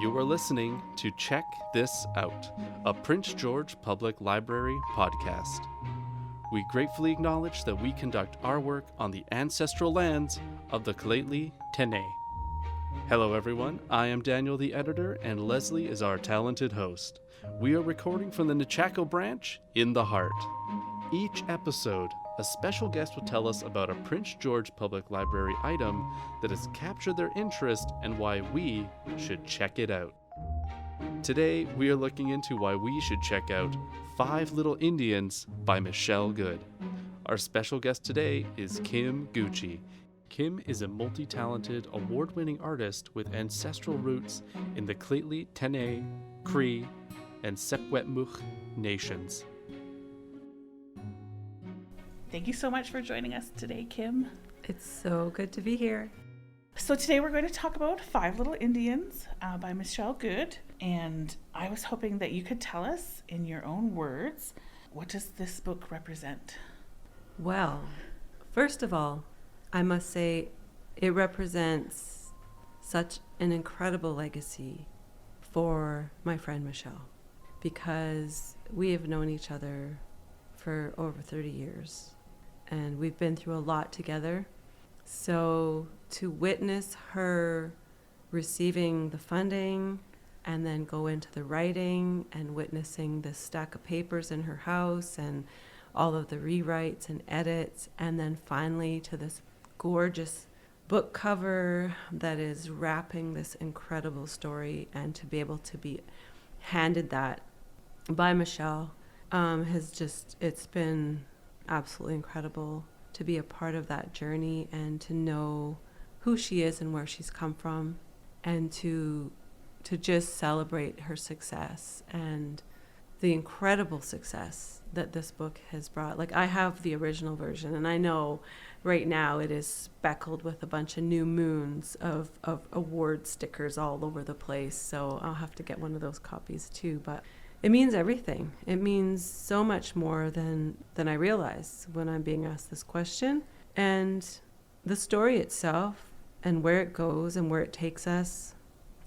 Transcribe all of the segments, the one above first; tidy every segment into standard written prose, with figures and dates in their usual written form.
You are listening to Check This Out, a Prince George Public Library podcast. We gratefully acknowledge that we conduct our work on the ancestral lands of the Lheidli T'enneh. Hello everyone, I am Daniel the editor, and Leslie is our talented host. We are recording from the Nechako branch in the heart. Each episode, a special guest will tell us about a Prince George Public Library item that has captured their interest and why we should check it out. Today, we are looking into why we should check out Five Little Indians by Michelle Good. Our special guest today is Kym Gouchie. Kym is a multi-talented, award-winning artist with ancestral roots in the Lheidli T'enneh, Cree, and Secwépemc Nations. Thank you so much for joining us today, Kym. It's so good to be here. So today we're going to talk about Five Little Indians by Michelle Good. And I was hoping that you could tell us in your own words, what does this book represent? Well, first of all, I must say it represents such an incredible legacy for my friend Michelle, because we have known each other for over 30 years and we've been through a lot together. So to witness her receiving the funding and then go into the writing and witnessing the stack of papers in her house and all of the rewrites and edits, and then finally to this gorgeous book cover that is wrapping this incredible story, and to be able to be handed that by Michelle it's been absolutely incredible to be a part of that journey and to know who she is and where she's come from, and to just celebrate her success and the incredible success that this book has brought. Like, I have the original version, and I know right now it is speckled with a bunch of new moons of award stickers all over the place, so I'll have to get one of those copies too. But it means everything. It means so much more than I realize when I'm being asked this question. And the story itself and where it goes and where it takes us.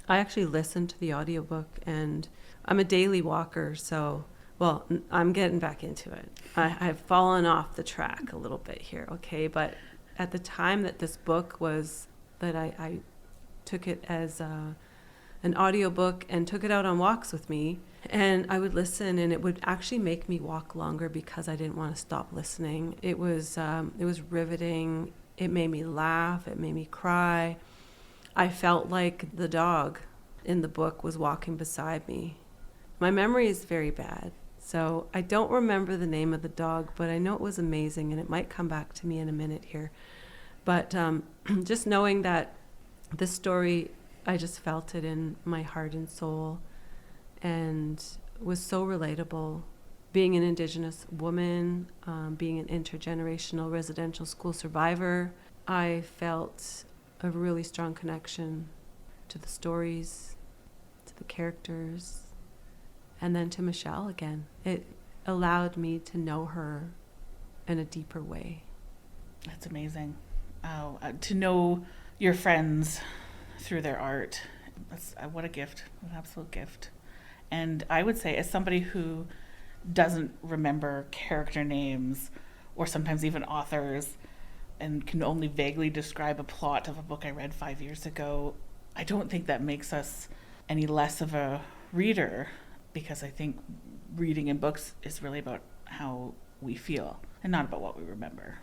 I actually listened to the audiobook, and I'm a daily walker, so, well, I'm getting back into it. I've fallen off the track a little bit here, okay? But at the time that this book was, that I took it as an audiobook and took it out on walks with me, and I would listen, and it would actually make me walk longer because I didn't want to stop listening. It was riveting. It made me laugh. It made me cry. I felt like the dog in the book was walking beside me. My memory is very bad, so I don't remember the name of the dog, but I know it was amazing, and it might come back to me in a minute here. But just knowing that this story, I just felt it in my heart and soul, and was so relatable. Being an Indigenous woman, being an intergenerational residential school survivor, I felt a really strong connection to the stories, to the characters, and then to Michelle again. It allowed me to know her in a deeper way. That's amazing. To know your friends through their art, what a gift, an absolute gift. And I would say, as somebody who doesn't remember character names or sometimes even authors, and can only vaguely describe a plot of a book I read 5 years ago, I don't think that makes us any less of a reader, because I think reading in books is really about how we feel and not about what we remember.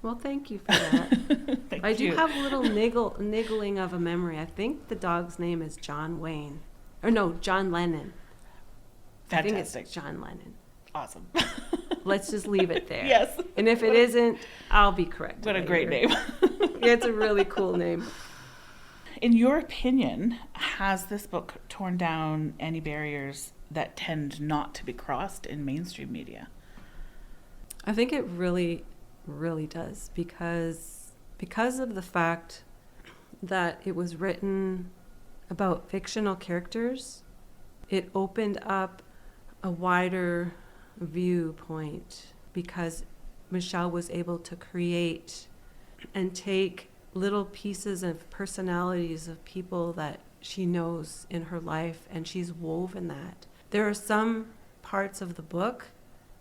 Well, thank you for that. I do have a little niggling of a memory. I think the dog's name is John Wayne. Or no, John Lennon. Fantastic. I think it's John Lennon. Awesome. Let's just leave it there. Yes. And if it isn't, I'll be correct. What a great name. Yeah, it's a really cool name. In your opinion, has this book torn down any barriers that tend not to be crossed in mainstream media? I think it really, really does, because of the fact that it was written about fictional characters. It opened up a wider viewpoint, because Michelle was able to create and take little pieces of personalities of people that she knows in her life, and she's woven that. There are some parts of the book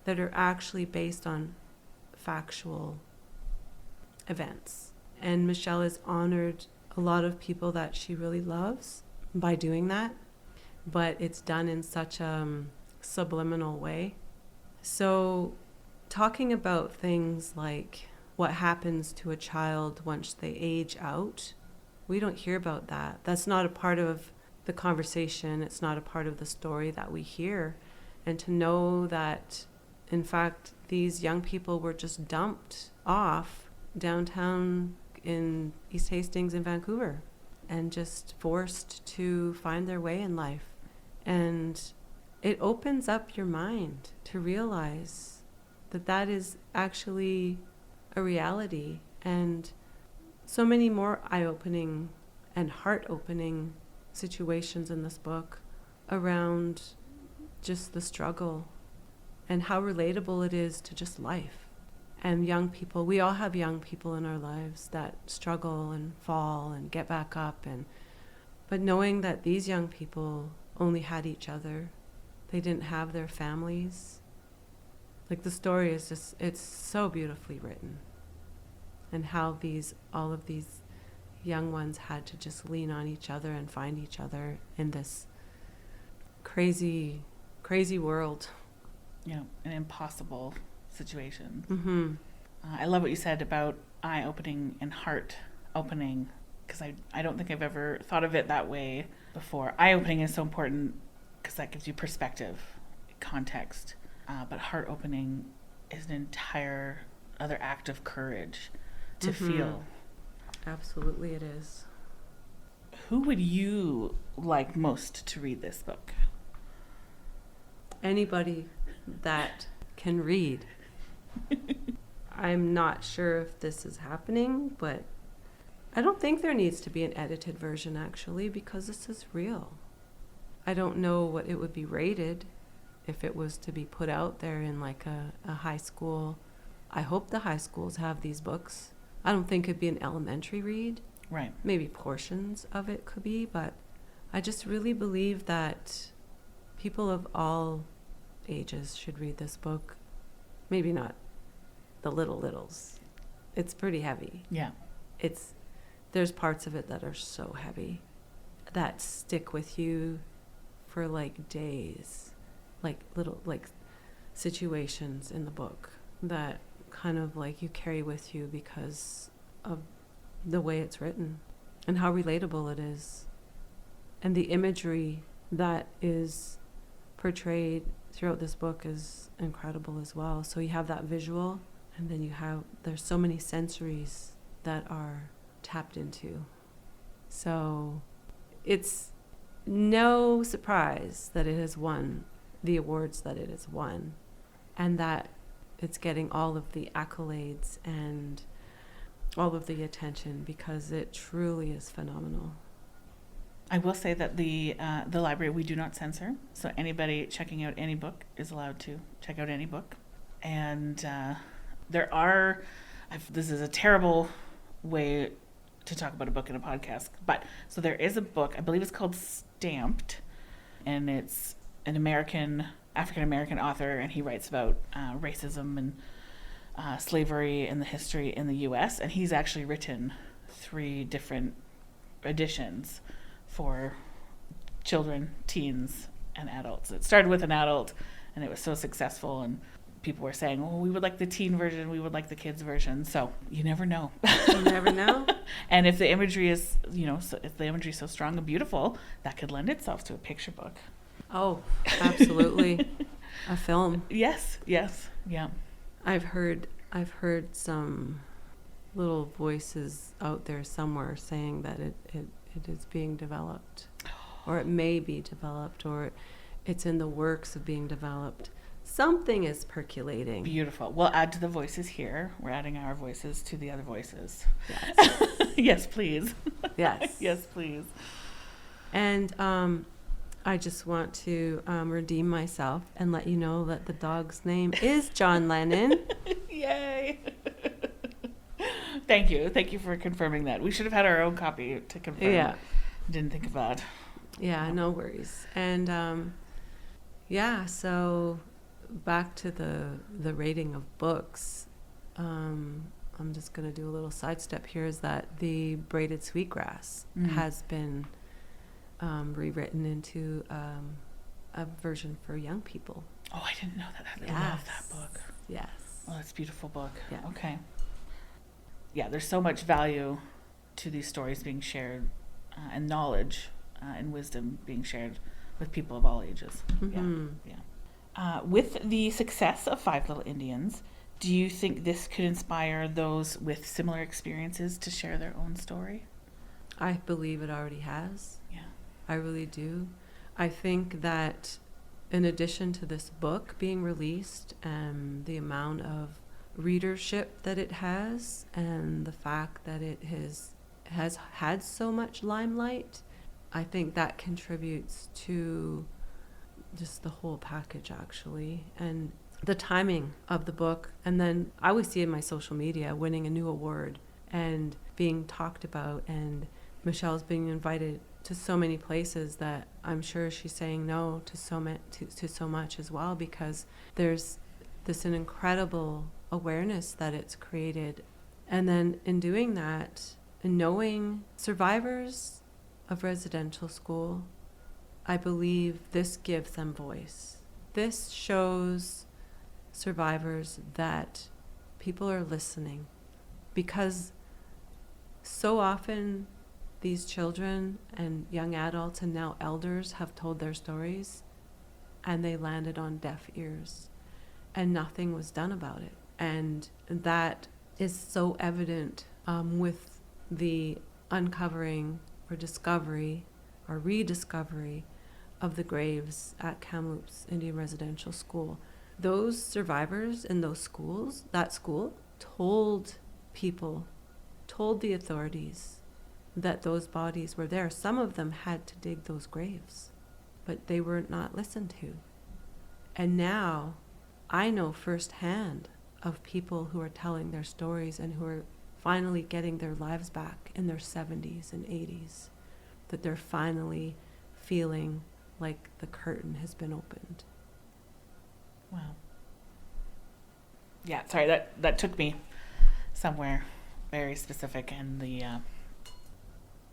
that are actually based on factual events. And Michelle has honored a lot of people that she really loves by doing that, but it's done in such a subliminal way. So talking about things like what happens to a child once they age out, we don't hear about that. That's not a part of the conversation. It's not a part of the story that we hear. And to know that, in fact, these young people were just dumped off downtown in East Hastings in Vancouver and just forced to find their way in life. And it opens up your mind to realize that that is actually a reality. And so many more eye-opening and heart-opening situations in this book around just the struggle and how relatable it is to just life. And young people, we all have young people in our lives that struggle and fall and get back up. But knowing that these young people only had each other, they didn't have their families. Like, the story is just, it's so beautifully written. And how all of these young ones had to just lean on each other and find each other in this crazy, crazy world. Yeah, an impossible situation. Mm-hmm. I love what you said about eye-opening and heart-opening, because I don't think I've ever thought of it that way before. Eye-opening is so important because that gives you perspective, context, but heart-opening is an entire other act of courage to feel. Absolutely it is. Who would you like most to read this book? Anybody that can read. I'm not sure if this is happening, but I don't think there needs to be an edited version, actually, because this is real. I don't know what it would be rated if it was to be put out there in like a high school. I hope the high schools have these books. I don't think it'd be an elementary read. Right. Maybe portions of it could be, but I just really believe that people of all ages should read this book. Maybe not the littles. It's pretty heavy. Yeah. There's parts of it that are so heavy that stick with you for like days, like little like situations in the book that kind of like you carry with you because of the way it's written and how relatable it is, and the imagery that is portrayed throughout this book is incredible as well. So you have that visual, and then there's so many sensories that are tapped into. So it's no surprise that it has won the awards that it has won, and that it's getting all of the accolades and all of the attention, because it truly is phenomenal. I will say that the library, we do not censor, so anybody checking out any book is allowed to check out any book. And this is a terrible way to talk about a book in a podcast, but so there is a book, I believe it's called Stamped, and it's an African-American author, and he writes about racism and slavery and the history in the U.S., and he's actually written 3 different editions for children, teens, and adults. It started with an adult, and it was so successful, and people were saying, "Oh, we would like the teen version, we would like the kids version." So you never know. You never know. And if the imagery is, if the imagery is so strong and beautiful, that could lend itself to a picture book. Oh, absolutely. A film. Yes, yeah. I've heard some little voices out there somewhere saying that it is being developed, or it may be developed, or it's in the works of being developed. Something is percolating. Beautiful. We'll add to the voices here. We're adding our voices to the other voices. Yes. Yes, please. Yes. Yes, please. And I just want to redeem myself and let you know that the dog's name is John Lennon. Yay. Thank you for confirming that. We should have had our own copy to confirm. Yeah. Didn't think of that. Yeah, no worries. And so back to the rating of books. I'm just going to do a little sidestep here. Is that the braided sweetgrass has been rewritten into a version for young people. Oh, I didn't know that. I love that book. Yes. Oh, that's a beautiful book. Yeah. Okay. Yeah, there's so much value to these stories being shared, and knowledge and wisdom being shared with people of all ages. Mm-hmm. Yeah. With the success of Five Little Indians, do you think this could inspire those with similar experiences to share their own story? I believe it already has. Yeah. I really do. I think that in addition to this book being released and the amount of readership that it has and the fact that it has had so much limelight, I think that contributes to just the whole package, actually. And the timing of the book, and then I always see in my social media winning a new award and being talked about, and Michelle's being invited to so many places that I'm sure she's saying no to so much as well, because there's an incredible awareness that it's created. And then in doing that, and knowing survivors of residential school, I believe this gives them voice. This shows survivors that people are listening, because so often these children and young adults and now elders have told their stories and they landed on deaf ears and nothing was done about it. And that is so evident with the uncovering or discovery or rediscovery of the graves at Kamloops Indian Residential School. Those survivors in those schools, that school, told the authorities that those bodies were there. Some of them had to dig those graves, but they were not listened to. And now I know firsthand of people who are telling their stories and who are finally getting their lives back in their 70s and 80s, that they're finally feeling like the curtain has been opened. Wow. Yeah, sorry, that took me somewhere very specific, and the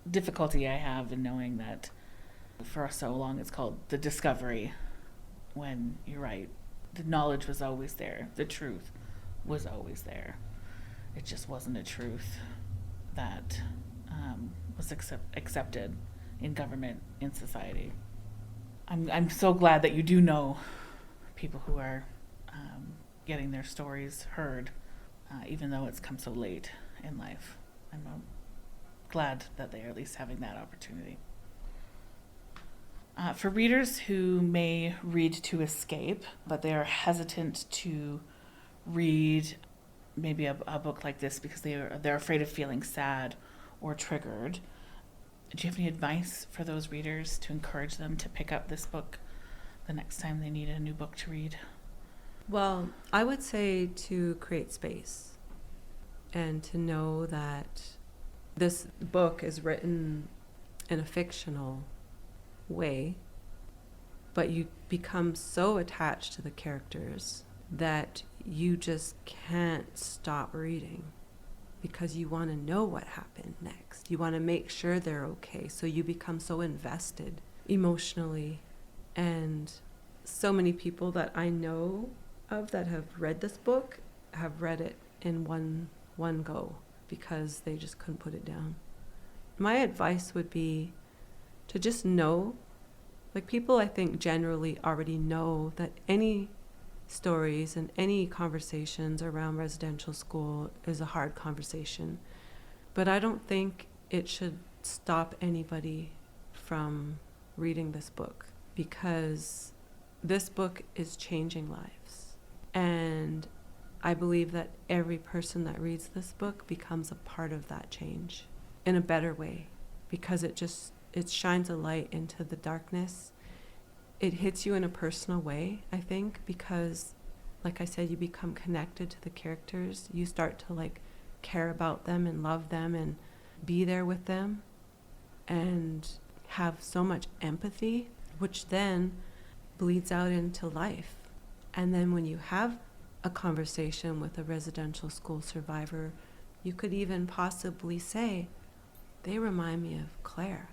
difficulty I have in knowing that for so long it's called the discovery, when you're right, the knowledge was always there, the truth was always there. It just wasn't a truth that was accepted in government, in society. I'm so glad that you do know people who are getting their stories heard, even though it's come so late in life. I'm glad that they are at least having that opportunity. For readers who may read to escape, but they are hesitant to read maybe a book like this because they're afraid of feeling sad or triggered, do you have any advice for those readers to encourage them to pick up this book the next time they need a new book to read? Well, I would say to create space and to know that this book is written in a fictional way, but you become so attached to the characters that you just can't stop reading because you want to know what happened next. You want to make sure they're okay, so you become so invested emotionally. And so many people that I know of that have read this book have read it in one go because they just couldn't put it down. My advice would be to just know, like, people I think generally already know that any stories and any conversations around residential school is a hard conversation. But I don't think it should stop anybody from reading this book, because this book is changing lives. And I believe that every person that reads this book becomes a part of that change in a better way, because it shines a light into the darkness. It hits you in a personal way, I think, because, like I said, you become connected to the characters. You start to care about them and love them and be there with them. And have so much empathy, which then bleeds out into life. And then when you have a conversation with a residential school survivor, you could even possibly say, they remind me of Claire.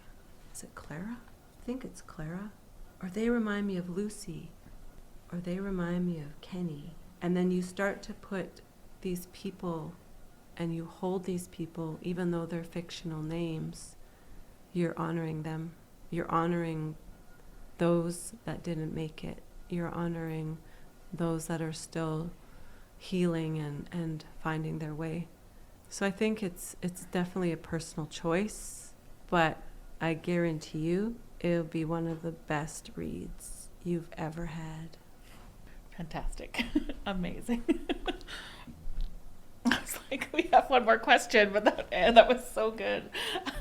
Is it Clara? I think it's Clara. Or they remind me of Lucy. Or they remind me of Kenny. And then you start to put these people, and you hold these people, even though they're fictional names, you're honoring them. You're honoring those that didn't make it. You're honoring those that are still healing and finding their way. So I think it's definitely a personal choice, but I guarantee you it'll be one of the best reads you've ever had. Fantastic. Amazing. I was like, we have one more question, but that was so good.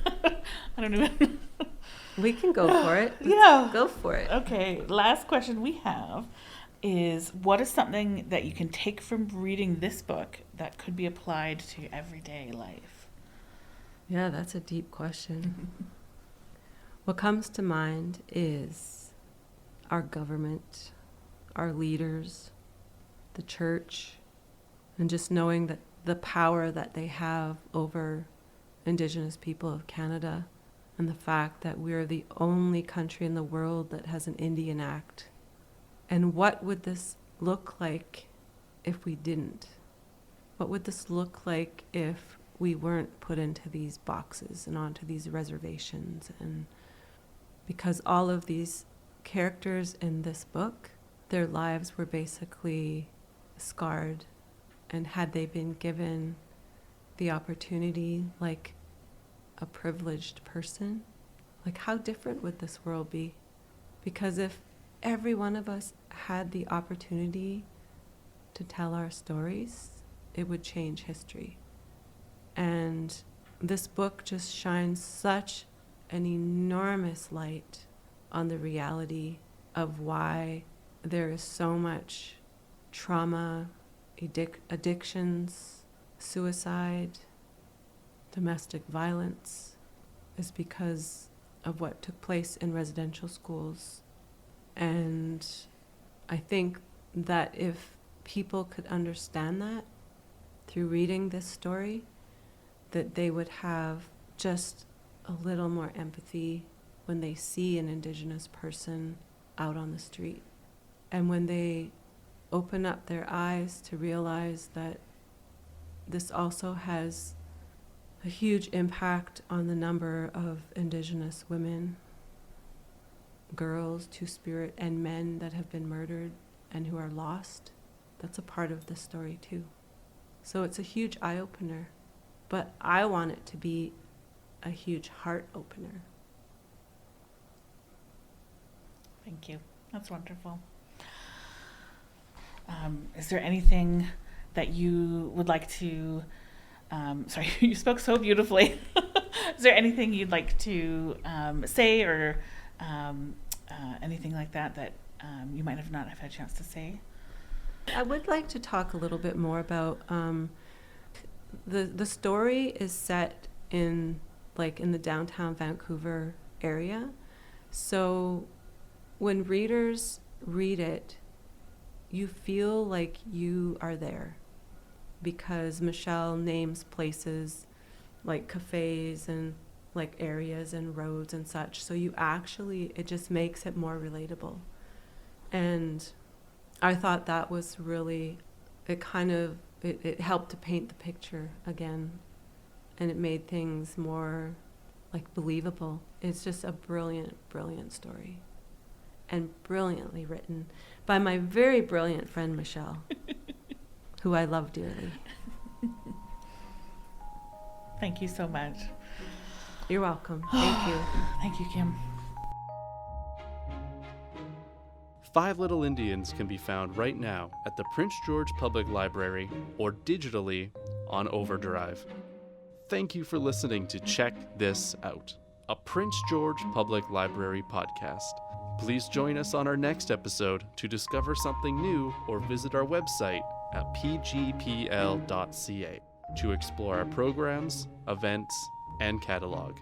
I don't even... We can go for it. Yeah. Go for it. Okay, last question we have is, what is something that you can take from reading this book that could be applied to everyday life? Yeah, that's a deep question. What comes to mind is our government, our leaders, the church, and just knowing that the power that they have over Indigenous people of Canada, and the fact that we're the only country in the world that has an Indian Act. And what would this look like if we didn't? What would this look like if we weren't put into these boxes and onto these reservations? And because all of these characters in this book, their lives were basically scarred. And had they been given the opportunity, like a privileged person, like how different would this world be? Because if every one of us had the opportunity to tell our stories, it would change history. And this book just shines such an enormous light on the reality of why there is so much trauma, addictions, suicide, domestic violence, is because of what took place in residential schools. And I think that if people could understand that through reading this story, that they would have just a little more empathy when they see an Indigenous person out on the street. And when they open up their eyes to realize that this also has a huge impact on the number of Indigenous women, girls, Two-Spirit, and men that have been murdered and who are lost. That's a part of the story too. So it's a huge eye-opener, but I want it to be a huge heart opener. Thank you. That's wonderful. Is there anything that you would like to, sorry, you spoke so beautifully. Is there anything you'd like to say or anything like that you might have not have had a chance to say? I would like to talk a little bit more about the story is set in the downtown Vancouver area. So when readers read it, you feel like you are there, because Michelle names places like cafes and like areas and roads and such. So you actually, it just makes it more relatable. And I thought that was really, it helped to paint the picture again, and it made things more like believable. It's just a brilliant, brilliant story, and brilliantly written by my very brilliant friend Michelle, who I love dearly. Thank you so much. You're welcome. Thank you. Thank you, Kym. Five Little Indians can be found right now at the Prince George Public Library or digitally on Overdrive. Thank you for listening to Check This Out, a Prince George Public Library podcast. Please join us on our next episode to discover something new, or visit our website at pgpl.ca to explore our programs, events, and catalog.